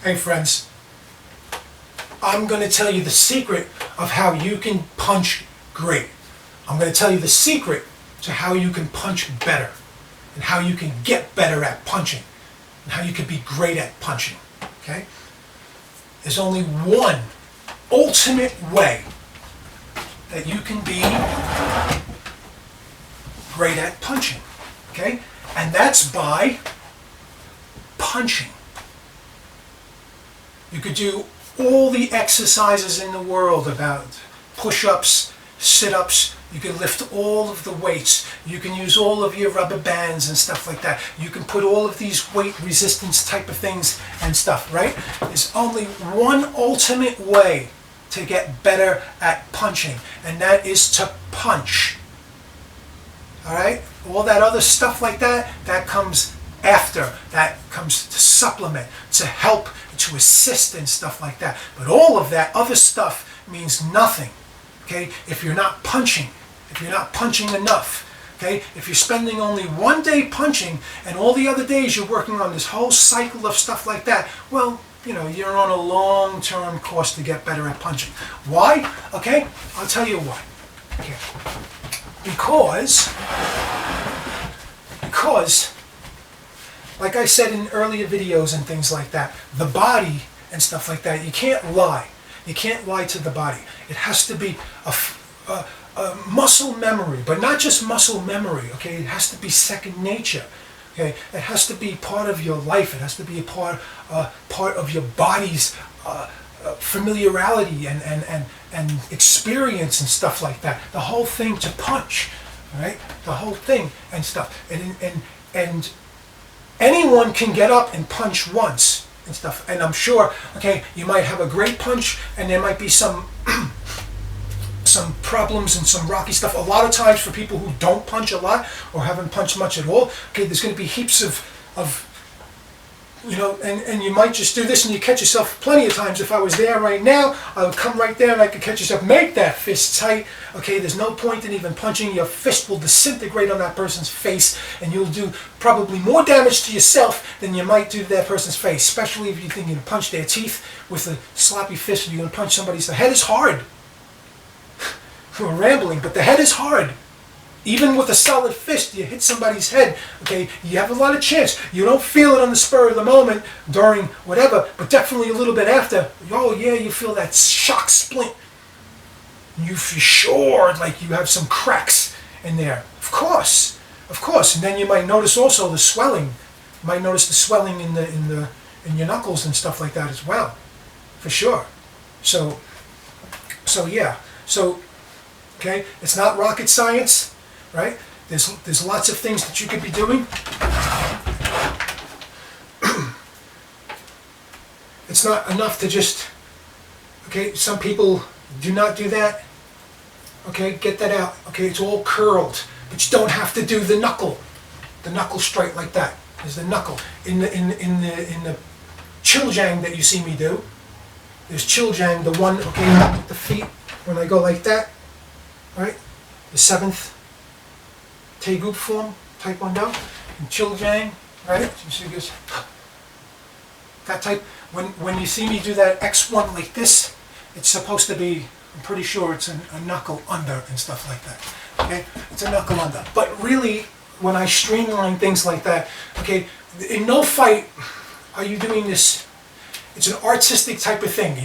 Hey friends, I'm going to tell you the secret of how you can punch great. I'm going to tell you the secret to how you can punch better and how you can get better at punching and how you can be great at punching. Okay? There's only one ultimate way that you can be great at punching. Okay? And that's by punching. You could do all the exercises in the world about push-ups, sit-ups. You can lift all of the weights. You can use all of your rubber bands and stuff like that. You can put all of these weight resistance type of things and stuff, right? There's only one ultimate way to get better at punching, and that is to punch. All right? All that other stuff like that, that comes after. That comes to supplement, to help, to assist and stuff like that. But all of that other stuff means nothing, okay, if you're not punching, if you're not punching enough, okay? If you're spending only one day punching and all the other days you're working on this whole cycle of stuff like that, well, you know, you're on a long-term course to get better at punching. Why? Okay, I'll tell you why. Okay. Because like I said in earlier videos and things like that, the body and stuff like that, you can't lie. You can't lie to the body. It has to be a muscle memory, but not just muscle memory, okay? It has to be second nature, okay? It has to be part of your life. It has to be a part of your body's familiarity and experience and stuff like that. The whole thing to punch, right? The whole thing and stuff. And anyone can get up and punch once and stuff. And I'm sure, okay, you might have a great punch and there might be some some problems and some rocky stuff. A lot of times for people who don't punch a lot or haven't punched much at all, okay, there's going to be heaps of you know, and you might just do this and you catch yourself plenty of times. If I was there right now, I would come right there and I could catch yourself. Make that fist tight. Okay, there's no point in even punching. Your fist will disintegrate on that person's face and you'll do probably more damage to yourself than you might do to that person's face, especially if you think you're going to punch their teeth with a sloppy fist or you're going to punch somebody's. The head is hard. We're rambling, but the head is hard. Even with a solid fist, you hit somebody's head, okay, you have a lot of chance. You don't feel it on the spur of the moment during whatever, but definitely a little bit after, oh yeah, you feel that shock splint. You feel sure like you have some cracks in there. Of course. And then you might notice also the swelling. You might notice the swelling in your knuckles and stuff like that as well. For sure. So yeah. So, okay, it's not rocket science. Right? There's lots of things that you could be doing. It's not enough to just, okay, some people do not do that. Okay, get that out. Okay, it's all curled, but you don't have to do the knuckle straight like that. There's the knuckle in the chiljang that you see me do. There's chiljang, the one, okay, with the feet when I go like that, right? The seventh Taigup form, Taekwondo, and Chiljang, right? You see this? That type. When you see me do that X1 like this, it's supposed to be, I'm pretty sure it's a knuckle under and stuff like that. Okay? It's a knuckle under. But really, when I streamline things like that, okay, in no fight are you doing this. It's an artistic type of thing.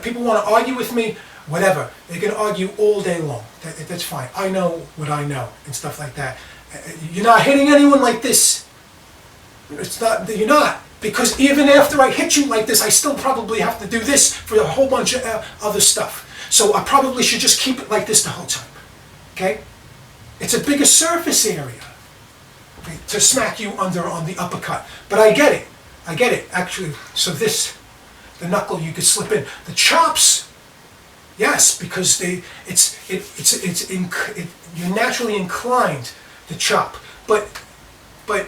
People want to argue with me, whatever. They can argue all day long. That's fine. I know what I know and stuff like that. You're not hitting anyone like this. It's not. You're not. Because even after I hit you like this, I still probably have to do this for a whole bunch of other stuff. So I probably should just keep it like this the whole time. Okay? It's a bigger surface area, okay, to smack you under on the uppercut. But I get it. Actually, so this, the knuckle you could slip in. The chops. Yes, because you're naturally inclined to chop, but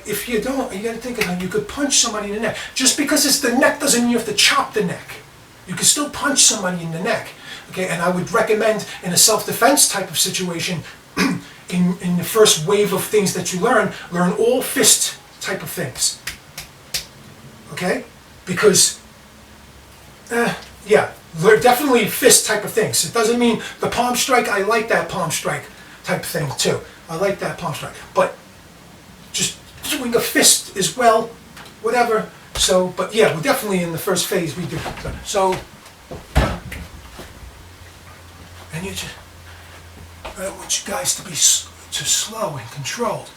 if you don't, you got to think of it. You could punch somebody in the neck. Just because it's the neck doesn't mean you have to chop the neck. You can still punch somebody in the neck. Okay, and I would recommend in a self-defense type of situation, in the first wave of things that you learn all fist type of things. Okay, because Yeah, they're definitely fist type of things. It doesn't mean the palm strike. I like that palm strike type thing too. I like that palm strike, but just doing a fist as well, whatever. So, but yeah, we're definitely in the first phase. We do so, and you just, I don't want you guys to be too slow and controlled.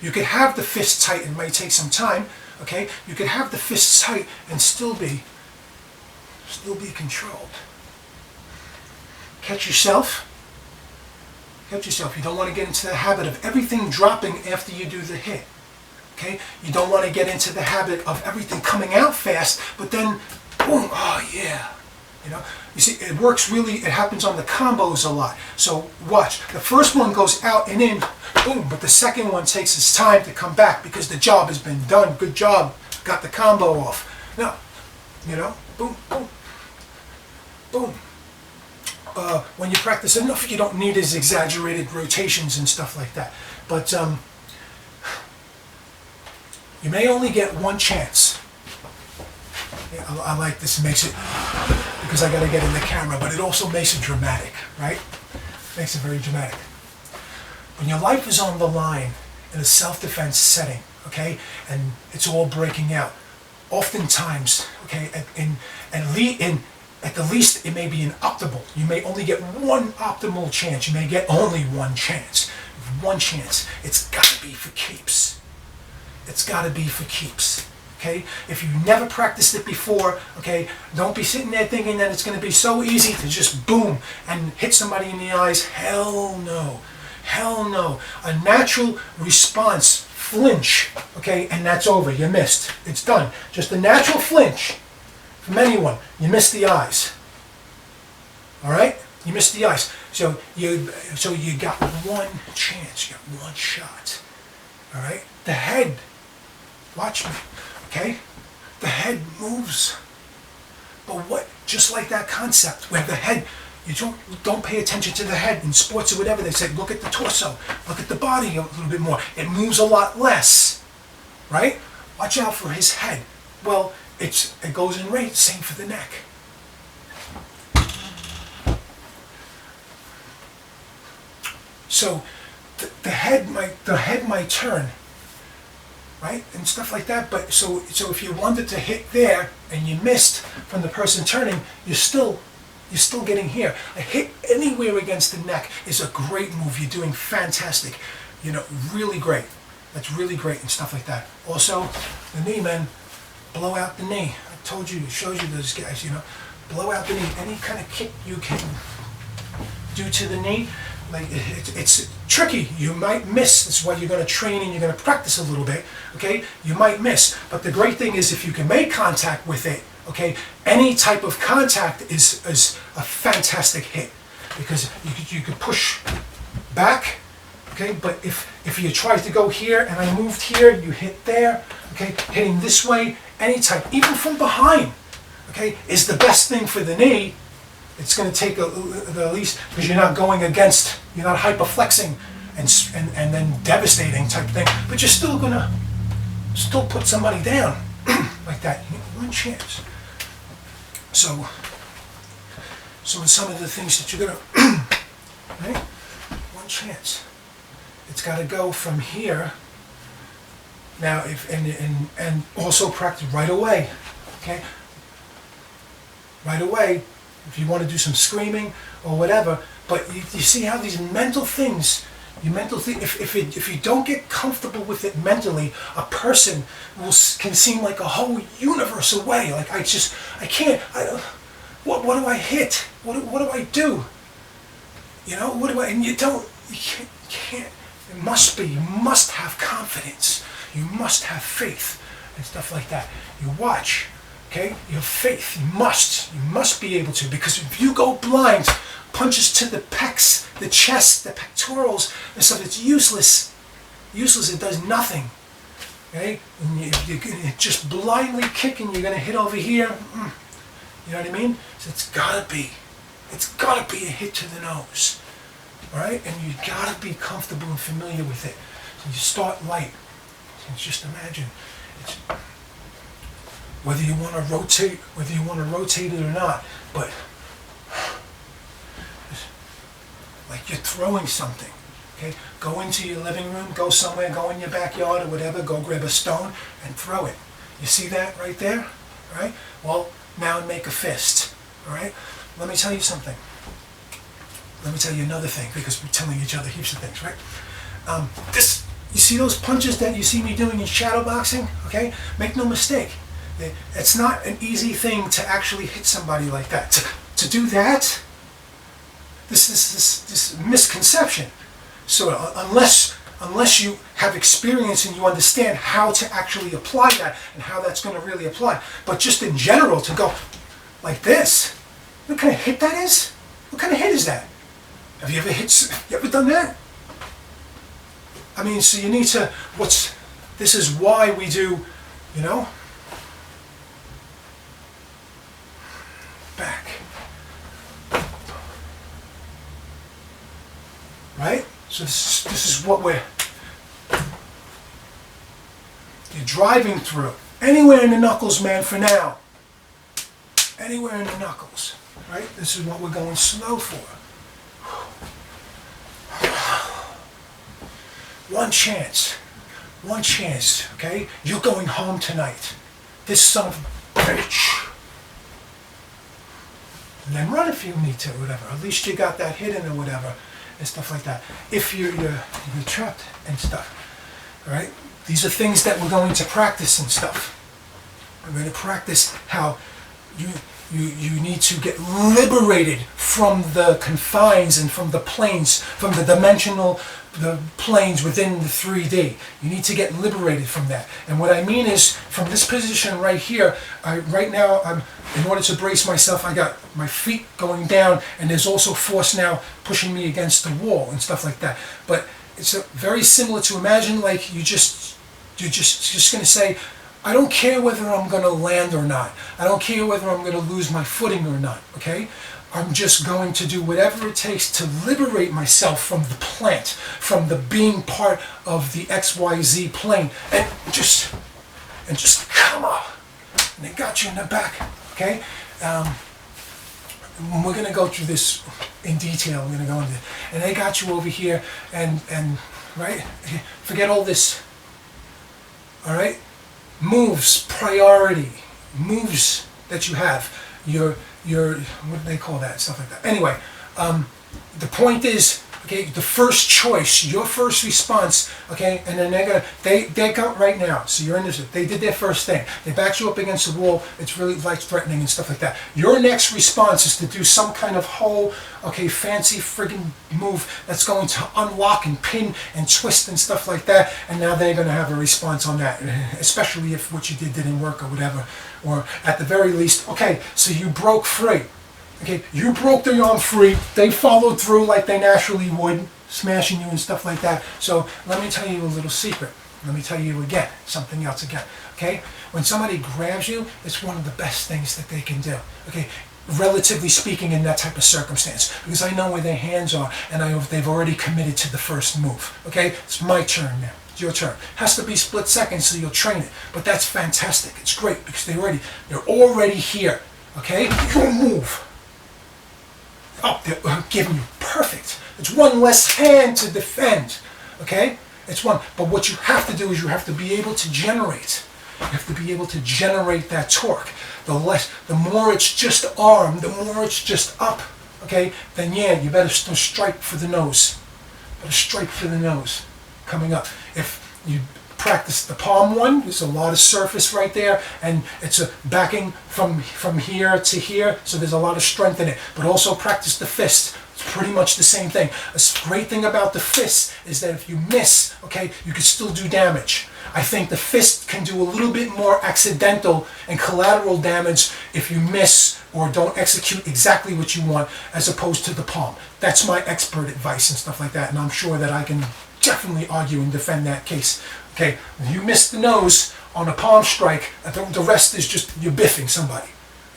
You could have the fist tight. It might take some time. Okay, you could have the fist tight and still be controlled. Catch yourself. Catch yourself. You don't want to get into the habit of everything dropping after you do the hit. Okay? You don't want to get into the habit of everything coming out fast, but then, boom, oh yeah. You know? You see, it works really, it happens on the combos a lot. So watch. The first one goes out and in, boom, but the second one takes its time to come back because the job has been done. Good job. Got the combo off. Now, you know, boom, boom, boom. When you practice enough, you don't need as exaggerated rotations and stuff like that. But you may only get one chance. Yeah, I like this. It makes it, because I got to get in the camera, but it also makes it dramatic, right? Makes it very dramatic. When your life is on the line in a self-defense setting, okay, and it's all breaking out, oftentimes, okay, at the least, it may be an optimal. You may only get one optimal chance. You may get only one chance. One chance. It's got to be for keeps. It's got to be for keeps. Okay? If you never practiced it before, okay, don't be sitting there thinking that it's going to be so easy to just boom and hit somebody in the eyes. Hell no. Hell no. A natural response, flinch, okay, and that's over. You missed. It's done. Just a natural flinch. From anyone, you miss the eyes. All right, you missed the eyes. So you got one chance. You got one shot. All right. The head. Watch me. Okay. The head moves. But what? Just like that concept where the head, you don't pay attention to the head in sports or whatever. They say look at the torso, look at the body a little bit more. It moves a lot less. Right. Watch out for his head. Well. It goes in rate, same for the neck. So the head might turn, right? And stuff like that. But so if you wanted to hit there and you missed from the person turning, you're still getting here. A hit anywhere against the neck is a great move. You're doing fantastic. You know, really great. That's really great and stuff like that. Also, the knee, man. Blow out the knee. I told you, it shows you those guys, you know. Blow out the knee. Any kind of kick you can do to the knee, like it's tricky. You might miss. That's why you're going to train and you're going to practice a little bit, okay? You might miss. But the great thing is if you can make contact with it, okay, any type of contact is a fantastic hit because you could push back, okay? But if you try to go here and I moved here, you hit there, okay? Hitting this way, any type, even from behind, okay, is the best thing for the knee. It's going to take the least, because you're not going against, you're not hyperflexing and then devastating type thing, but you're still going to put somebody down like that. You get one chance. So in some of the things that you're going to, right, one chance. It's got to go from here. Now, and also practice right away, okay? Right away, if you want to do some screaming or whatever. But you see how these mental things, if you don't get comfortable with it mentally, a person can seem like a whole universe away. Like I can't. What do I hit? What do I do? You know, what do I? And you can't. It must be. You must have confidence. You must have faith and stuff like that. You watch, okay? You have faith. You must be able to, because if you go blind, punches to the pecs, the chest, the pectorals, and stuff, it's useless. Useless. It does nothing. Okay? And you're just blindly kicking. You're gonna hit over here. You know what I mean? So it's gotta be a hit to the nose. All right? And you gotta be comfortable and familiar with it. So you start light. Just imagine. whether you want to rotate it or not, but like you're throwing something. Okay, go into your living room, go somewhere, go in your backyard or whatever, go grab a stone and throw it. You see that right there? All right? Well, now make a fist. All right? Let me tell you something. Let me tell you another thing, because we're telling each other heaps of things, right? You see those punches that you see me doing in shadow boxing? Okay? Make no mistake. It's not an easy thing to actually hit somebody like that. To do that, this misconception. So unless you have experience and you understand how to actually apply that and how that's going to really apply, but just in general to go like this, what kind of hit that is? What kind of hit is that? Have you ever done that? I mean, so you need to, this is why we do, you know, back. Right? So this is what you're driving through. Anywhere in the knuckles, man, for now. Anywhere in the knuckles. Right? This is what we're going slow for. One chance, okay? You're going home tonight. This son of a bitch. And then run if you need to, whatever. At least you got that hit in or whatever, and stuff like that. If you're trapped and stuff, all right? These are things that we're going to practice and stuff. We're going to practice how you need to get liberated from the confines and from the planes, from the planes within the 3D. You need to get liberated from that. And what I mean is, from this position right here, right now, in order to brace myself, I got my feet going down, and there's also force now pushing me against the wall and stuff like that. But it's very similar to, imagine like you're just going to say, I don't care whether I'm going to land or not. I don't care whether I'm going to lose my footing or not, okay? I'm just going to do whatever it takes to liberate myself from the plant, from the being part of the XYZ plane, and just come up. And they got you in the back, okay? We're going to go through this in detail. We're going to go into it. And they got you over here, and right? Forget all this, all right? Moves, priority, moves that you have, your what do they call that, stuff like that. Anyway, the point is, okay, the first choice, your first response, okay, and then they got right now, so you're in this, they did their first thing, they backed you up against the wall, it's really life-threatening and stuff like that. Your next response is to do some kind of whole, okay, fancy friggin' move that's going to unlock and pin and twist and stuff like that, and now they're going to have a response on that, especially if what you didn't work or whatever, or at the very least, okay, so you broke free. Okay, you broke the arm free, they followed through like they naturally would, smashing you and stuff like that. So let me tell you a little secret. Let me tell you again, something else again, okay? When somebody grabs you, it's one of the best things that they can do, okay? Relatively speaking, in that type of circumstance, because I know where their hands are, and they've already committed to the first move, okay? It's my turn now. It's your turn. Has to be split seconds, so you'll train it. But that's fantastic. It's great, because they're already here, okay? You move. Oh, they're giving you perfect. It's one less hand to defend, okay? It's one. But what you have to do is you have to be able to generate. You have to be able to generate that torque. The more it's just arm, the more it's just up, okay? Then yeah, you better strike for the nose. Better strike for the nose coming up. If you practice the palm one, there's a lot of surface right there, and it's a backing from here to here, so there's a lot of strength in it. But also practice the fist. It's pretty much the same thing. A great thing about the fist is that if you miss, okay, you can still do damage. I think the fist can do a little bit more accidental and collateral damage if you miss or don't execute exactly what you want, as opposed to the palm. That's my expert advice and stuff like that, and I'm sure that I can definitely argue and defend that case. Okay, if you miss the nose on a palm strike, the rest is just you're biffing somebody.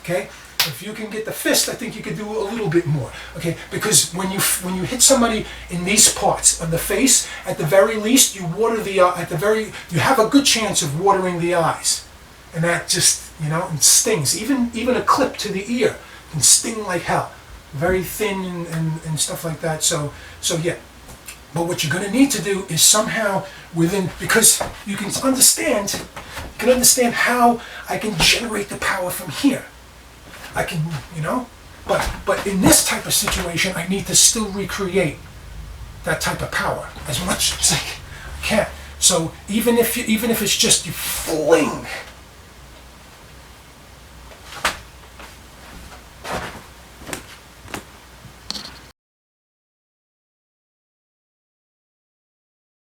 Okay, if you can get the fist, I think you could do a little bit more. Okay, because when you hit somebody in these parts of the face, at the very least, you water the you have a good chance of watering the eyes. and that just, and stings. Even a clip to the ear can sting like hell. Very thin and stuff like that. So yeah. But what you're going to need to do is somehow because you can understand how I can generate the power from here. I can, but in this type of situation, I need to still recreate that type of power as much as I can. So even if it's just you fling